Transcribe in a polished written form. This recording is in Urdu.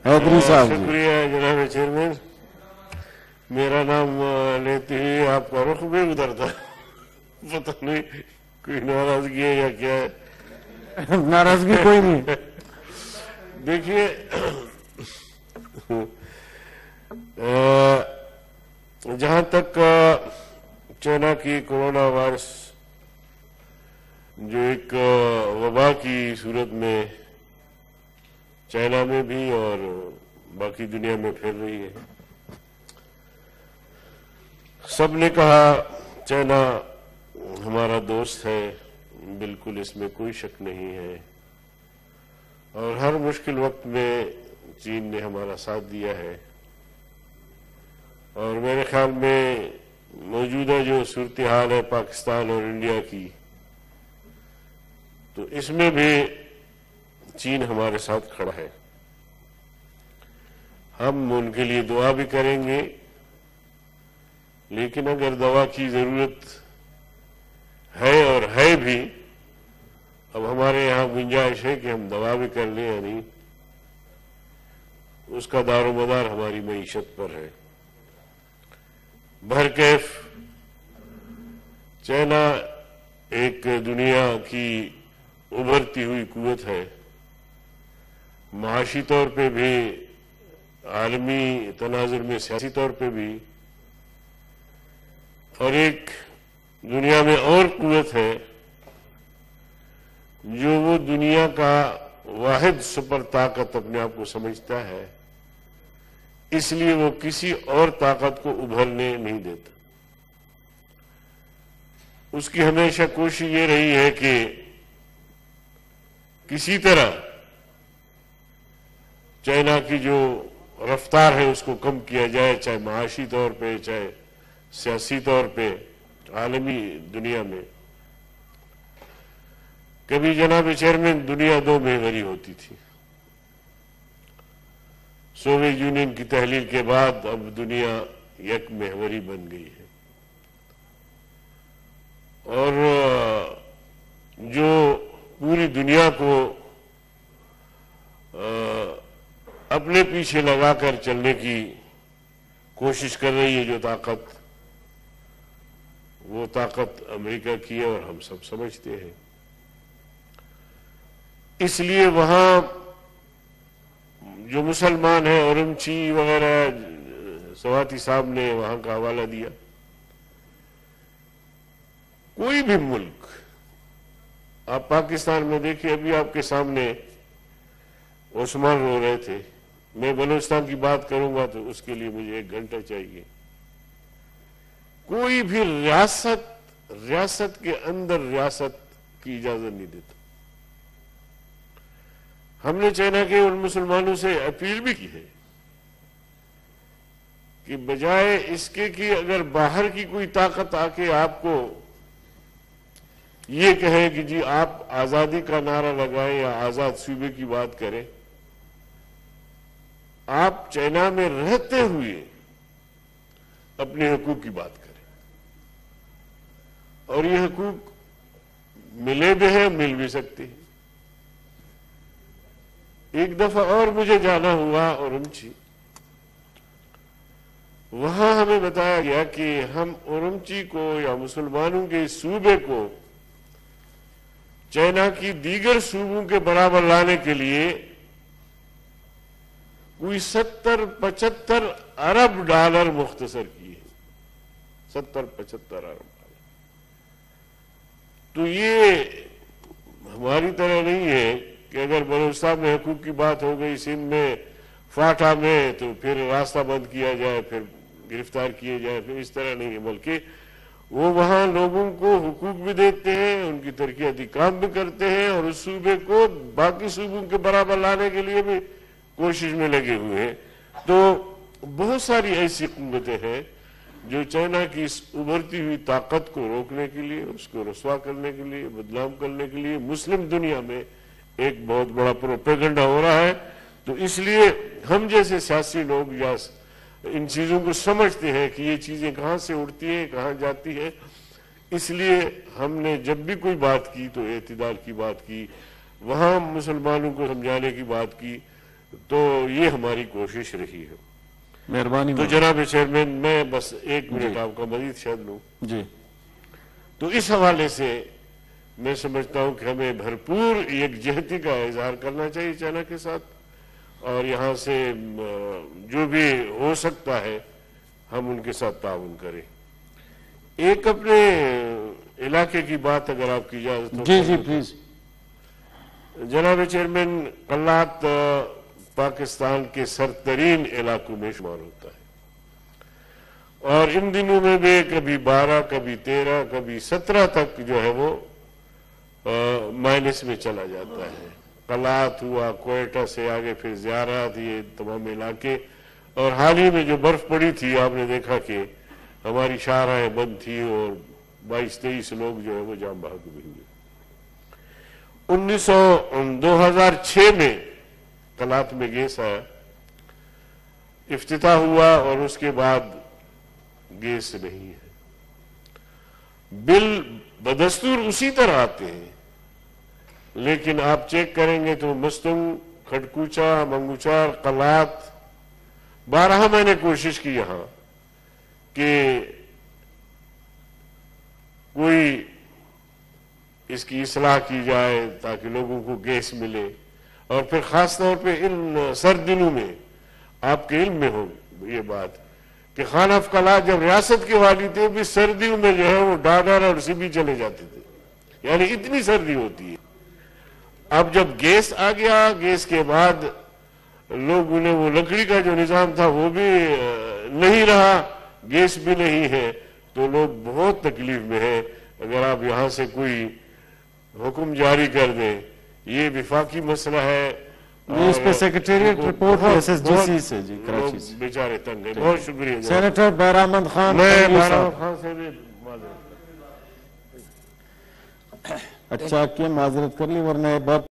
حیدری صاحب جی. شکریہ جناب چیئرمین. میرا نام لیتے ہی آپ کا رخ بھی ادھر تھا. پتہ نہیں کوئی ناراضگی ہے یا کیا ہے. ناراضگی کوئی نہیں. دیکھیے جہاں تک چائنا کی کورونا وائرس جو ایک وبا کی صورت میں چائنا میں بھی اور باقی دنیا میں پھیل رہی ہے، سب نے کہا چائنا ہمارا دوست ہے، بالکل اس میں کوئی شک نہیں ہے، اور ہر مشکل وقت میں چین نے ہمارا ساتھ دیا ہے. اور میرے خیال میں موجودہ جو صورتحال ہے پاکستان اور انڈیا کی، تو اس میں بھی چین ہمارے ساتھ کھڑا ہے. ہم ان کے لیے دعا بھی کریں گے، لیکن اگر دوا کی ضرورت ہے اور ہے بھی، اب ہمارے یہاں گنجائش ہے کہ ہم دوا بھی کر لیں یا نہیں، اس کا دار و مدار ہماری معیشت پر ہے. بہرکیف چائنا ایک دنیا کی ابھرتی ہوئی قوت ہے، معاشی طور پہ بھی، عالمی تناظر میں سیاسی طور پہ بھی، اور ایک دنیا میں اور قوت ہے جو وہ دنیا کا واحد سپر طاقت اپنے آپ کو سمجھتا ہے، اس لیے وہ کسی اور طاقت کو ابھرنے نہیں دیتا. اس کی ہمیشہ کوشش یہ رہی ہے کہ کسی طرح چائنا کی جو رفتار ہے اس کو کم کیا جائے، چاہے معاشی طور پہ، چاہے سیاسی طور پہ، عالمی دنیا میں. کبھی جناب چیئرمین دنیا دو محوری ہوتی تھی. سوویت یونین کی تحلیل کے بعد اب دنیا یک محوری بن گئی ہے، اور جو پوری دنیا کو اپنے پیچھے لگا کر چلنے کی کوشش کر رہی ہے جو طاقت، وہ طاقت امریکہ کی ہے اور ہم سب سمجھتے ہیں. اس لیے وہاں جو مسلمان ہیں، اورمچی وغیرہ سواتی صاحب نے وہاں کا حوالہ دیا، کوئی بھی ملک، آپ پاکستان میں دیکھیں، ابھی آپ کے سامنے عثمان رو رہے تھے. میں بلوچستان کی بات کروں گا تو اس کے لیے مجھے 1 گھنٹہ چاہیے. کوئی بھی ریاست کے اندر ریاست کی اجازت نہیں دیتا. ہم نے چائنا کے ان مسلمانوں سے اپیل بھی کی ہے کہ بجائے اس کے کہ اگر باہر کی کوئی طاقت آ کے آپ کو یہ کہے کہ جی آپ آزادی کا نعرہ لگائیں یا آزاد صوبے کی بات کریں، آپ چائنا میں رہتے ہوئے اپنے حقوق کی بات کریں. اور یہ حقوق ملے بھی ہیں، مل بھی سکتے ہیں. ایک دفعہ اور مجھے جانا ہوا اورمچی، وہاں ہمیں بتایا گیا کہ ہم اورمچی کو یا مسلمانوں کے صوبے کو چائنا کی دیگر صوبوں کے برابر لانے کے لیے کوئی 70-75 ارب ڈالر مختصر کیے. 70-75 ارب ڈالر. تو یہ ہماری طرح نہیں ہے کہ اگر بلوچستان میں حقوق کی بات ہو گئی، سندھ میں، فاٹا میں، تو پھر راستہ بند کیا جائے، پھر گرفتار کیے جائے. پھر اس طرح نہیں ہے، بلکہ وہ وہاں لوگوں کو حقوق بھی دیتے ہیں، ان کی ترقیاتی کام بھی کرتے ہیں، اور اس صوبے کو باقی صوبوں کے برابر لانے کے لیے بھی کوشش میں لگے ہوئے ہیں. تو بہت ساری ایسی قوتیں ہیں جو چائنا کی اس ابھرتی ہوئی طاقت کو روکنے کے لیے، اس کو رسوا کرنے کے لیے، بدنام کرنے کے لیے مسلم دنیا میں ایک بہت بڑا پروپیگنڈا ہو رہا ہے. تو اس لیے ہم جیسے سیاسی لوگ یا ان چیزوں کو سمجھتے ہیں کہ یہ چیزیں کہاں سے اڑتی ہیں، کہاں جاتی ہیں. اس لیے ہم نے جب بھی کوئی بات کی تو اعتدال کی بات کی، وہاں مسلمانوں کو سمجھانے کی بات کی. تو یہ ہماری کوشش رہی ہے. مہربانی. تو جناب چیئرمین میں بس 1 منٹ آپ کا مزید شاید لوں. جی. تو اس حوالے سے میں سمجھتا ہوں کہ ہمیں بھرپور یکجہتی کا اظہار کرنا چاہیے چائنا کے ساتھ، اور یہاں سے جو بھی ہو سکتا ہے ہم ان کے ساتھ تعاون کریں. ایک اپنے علاقے کی بات اگر آپ کی اجازت ہو. جی جی پلیز. جناب چیئرمین، قلات پاکستان کے سرترین علاقوں میں شمار ہوتا ہے، اور ان دنوں میں بھی کبھی 12 کبھی 13 کبھی 17 تک جو ہے وہ مائنس میں چلا جاتا ہے. قلات ہوا، کوئٹہ سے آگے پھر زیارات، یہ تمام علاقے. اور حال ہی میں جو برف پڑی تھی آپ نے دیکھا کہ ہماری شاہراہیں بند تھی اور 22-23 لوگ جو ہے وہ جان بحق بھی ہوئے. 2006 میں قلات میں گیس آیا، افتتاح ہوا، اور اس کے بعد گیس نہیں ہے. بل بدستور اسی طرح آتے ہیں، لیکن آپ چیک کریں گے تو مستنگ، کھڑکوچا، منگوچار، قلات، 12 میں نے کوشش کی یہاں کہ کوئی اس کی اصلاح کی جائے تاکہ لوگوں کو گیس ملے. اور پھر خاص طور پہ ان سرد دنوں میں آپ کے علم میں ہو یہ بات کہ خان آف قلات جب ریاست کے والی تھے بھی سردیوں میں جو ہے وہ ڈاڈر اور سبی چلے جاتے تھے، یعنی اتنی سردی ہوتی ہے. اب جب گیس آ گیا، گیس کے بعد لوگوں نے وہ لکڑی کا جو نظام تھا وہ بھی نہیں رہا، گیس بھی نہیں ہے، تو لوگ بہت تکلیف میں ہیں. اگر آپ یہاں سے کوئی حکم جاری کر دیں، یہ وفاقی مسئلہ ہے. اس پہ secretariat report S S D C سے جی کراچی سے. بیچارے تنگ ہیں. بہت شکریہ. سینیٹر بہرامند خان. میں بہرامند خان سے بھی اچھا کہ معذرت کر لی، ورنہ بات